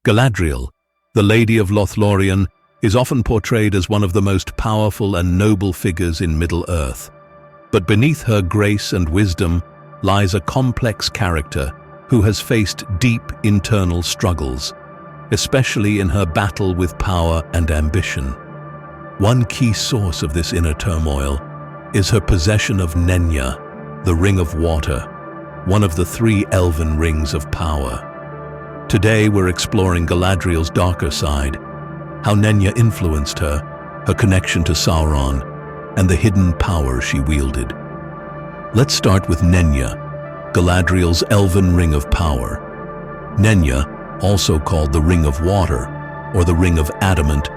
Galadriel, the Lady of Lothlórien, is often portrayed as one of the most powerful and noble figures in Middle-earth. But beneath her grace and wisdom lies a complex character who has faced deep internal struggles, especially in her battle with power and ambition. One key source of this inner turmoil is her possession of Nenya, the Ring of Water, one of the 3 Elven Rings of Power. Today we're exploring Galadriel's darker side, how Nenya influenced her, her connection to Sauron, and the hidden power she wielded. Let's start with Nenya, Galadriel's Elven Ring of Power. Nenya, also called the Ring of Water or the Ring of Adamant,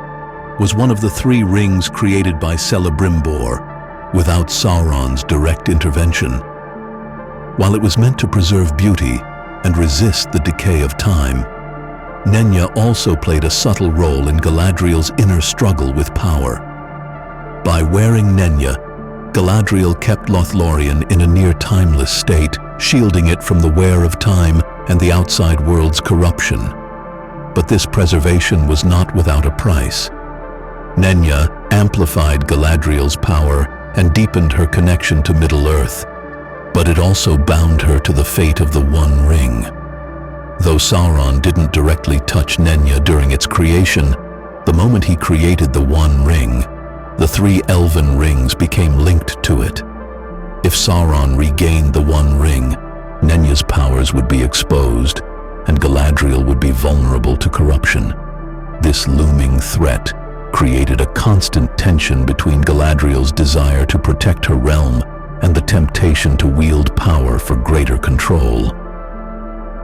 was one of the 3 rings created by Celebrimbor without Sauron's direct intervention. While it was meant to preserve beauty and resist the decay of time, Nenya also played a subtle role in Galadriel's inner struggle with power. By wearing Nenya, Galadriel kept Lothlórien in a near-timeless state, shielding it from the wear of time and the outside world's corruption. But this preservation was not without a price. Nenya amplified Galadriel's power and deepened her connection to Middle-earth, but it also bound her to the fate of the One Ring. Though Sauron didn't directly touch Nenya during its creation, the moment he created the One Ring, the 3 Elven Rings became linked to it. If Sauron regained the One Ring, Nenya's powers would be exposed, and Galadriel would be vulnerable to corruption. This looming threat created a constant tension between Galadriel's desire to protect her realm and the temptation to wield power for greater control.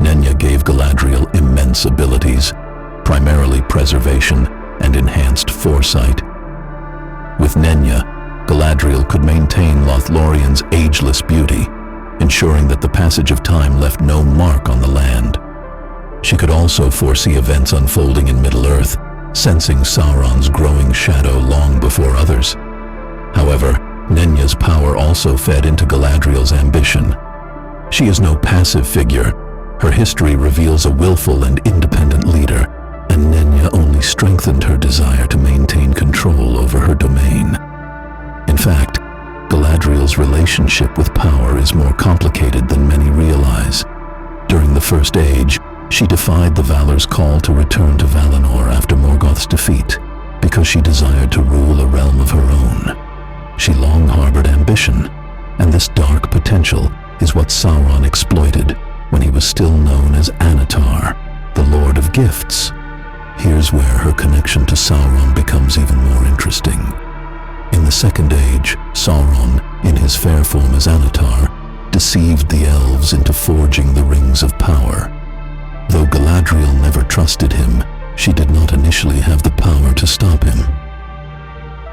Nenya gave Galadriel immense abilities, primarily preservation and enhanced foresight. With Nenya, Galadriel could maintain Lothlórien's ageless beauty, ensuring that the passage of time left no mark on the land. She could also foresee events unfolding in Middle-earth, sensing Sauron's growing shadow long before others. However, Nenya's power also fed into Galadriel's ambition. She is no passive figure. Her history reveals a willful and independent leader, and Nenya only strengthened her desire to maintain control over her domain. In fact, Galadriel's relationship with power is more complicated than many realize. During the First Age, she defied the Valar's call to return to Valinor after Morgoth's defeat, because she desired to rule a realm of her own. She long harbored ambition, and this dark potential is what Sauron exploited when he was still known as Anatar, the Lord of Gifts. Here's where her connection to Sauron becomes even more interesting. In the Second Age, Sauron, in his fair form as Anatar, deceived the elves into forging the Rings of Power. Though Galadriel never trusted him, she did not initially have the power to stop him.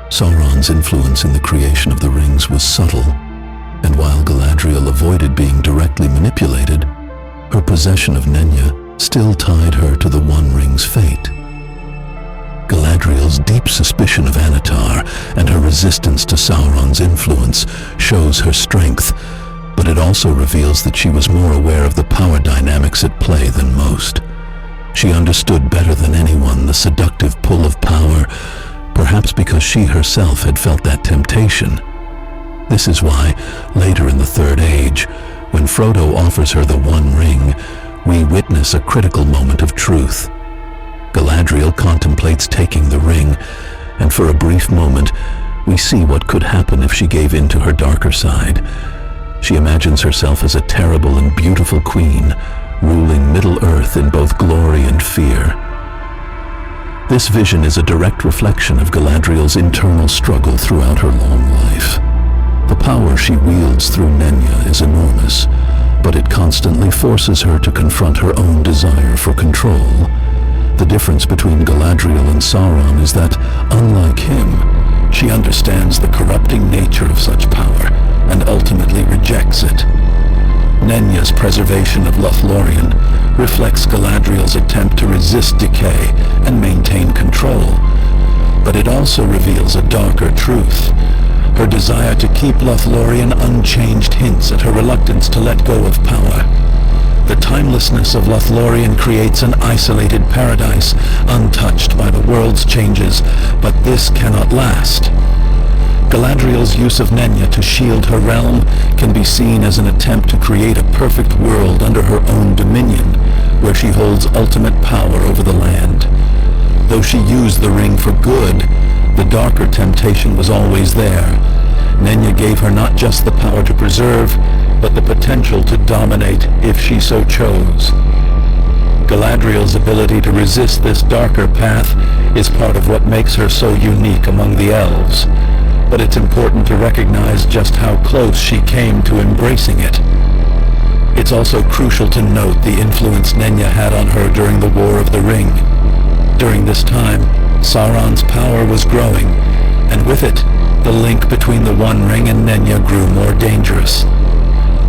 Sauron's influence in the creation of the rings was subtle, and while Galadriel avoided being directly manipulated, her possession of Nenya still tied her to the One Ring's fate. Galadriel's deep suspicion of Anatar and her resistance to Sauron's influence shows her strength, but it also reveals that she was more aware of the power dynamics at play than most. She understood better than anyone the seductive pull of power, perhaps because she herself had felt that temptation. This is why, later in the Third Age, when Frodo offers her the One Ring, we witness a critical moment of truth. Galadriel contemplates taking the ring, and for a brief moment, we see what could happen if she gave in to her darker side. She imagines herself as a terrible and beautiful queen, ruling Middle-earth in both glory and fear. This vision is a direct reflection of Galadriel's internal struggle throughout her long life. The power she wields through Nenya is enormous, but it constantly forces her to confront her own desire for control. The difference between Galadriel and Sauron is that, unlike him, she understands the corrupting nature of such power and ultimately rejects it. Nenya's preservation of Lothlórien reflects Galadriel's attempt to resist decay and maintain control, but it also reveals a darker truth. Her desire to keep Lothlórien unchanged hints at her reluctance to let go of power. The timelessness of Lothlórien creates an isolated paradise, untouched by the world's changes, but this cannot last. Galadriel's use of Nenya to shield her realm can be seen as an attempt to create a perfect world under her own dominion, where she holds ultimate power over the land. Though she used the ring for good, the darker temptation was always there. Nenya gave her not just the power to preserve, but the potential to dominate if she so chose. Galadriel's ability to resist this darker path is part of what makes her so unique among the elves. But it's important to recognize just how close she came to embracing it. It's also crucial to note the influence Nenya had on her during the War of the Ring. During this time, Sauron's power was growing, and with it, the link between the One Ring and Nenya grew more dangerous.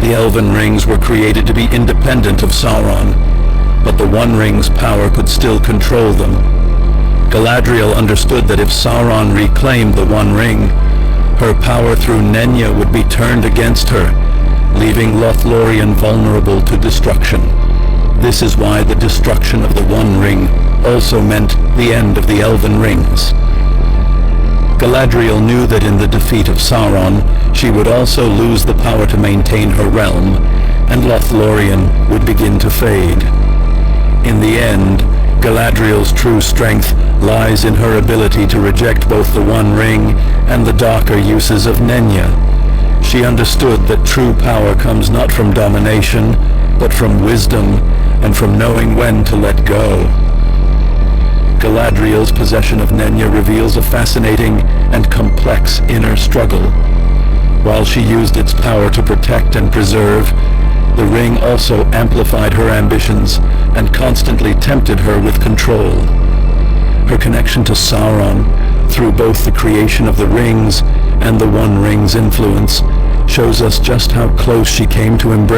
The Elven Rings were created to be independent of Sauron, but the One Ring's power could still control them. Galadriel understood that if Sauron reclaimed the One Ring, her power through Nenya would be turned against her, leaving Lothlórien vulnerable to destruction. This is why the destruction of the One Ring also meant the end of the Elven Rings. Galadriel knew that in the defeat of Sauron, she would also lose the power to maintain her realm, and Lothlórien would begin to fade. In the end, Galadriel's true strength lies in her ability to reject both the One Ring and the darker uses of Nenya. She understood that true power comes not from domination, but from wisdom and from knowing when to let go. Galadriel's possession of Nenya reveals a fascinating and complex inner struggle. While she used its power to protect and preserve, the ring also amplified her ambitions and constantly tempted her with control. Her connection to Sauron, through both the creation of the rings and the One Ring's influence, shows us just how close she came to embracing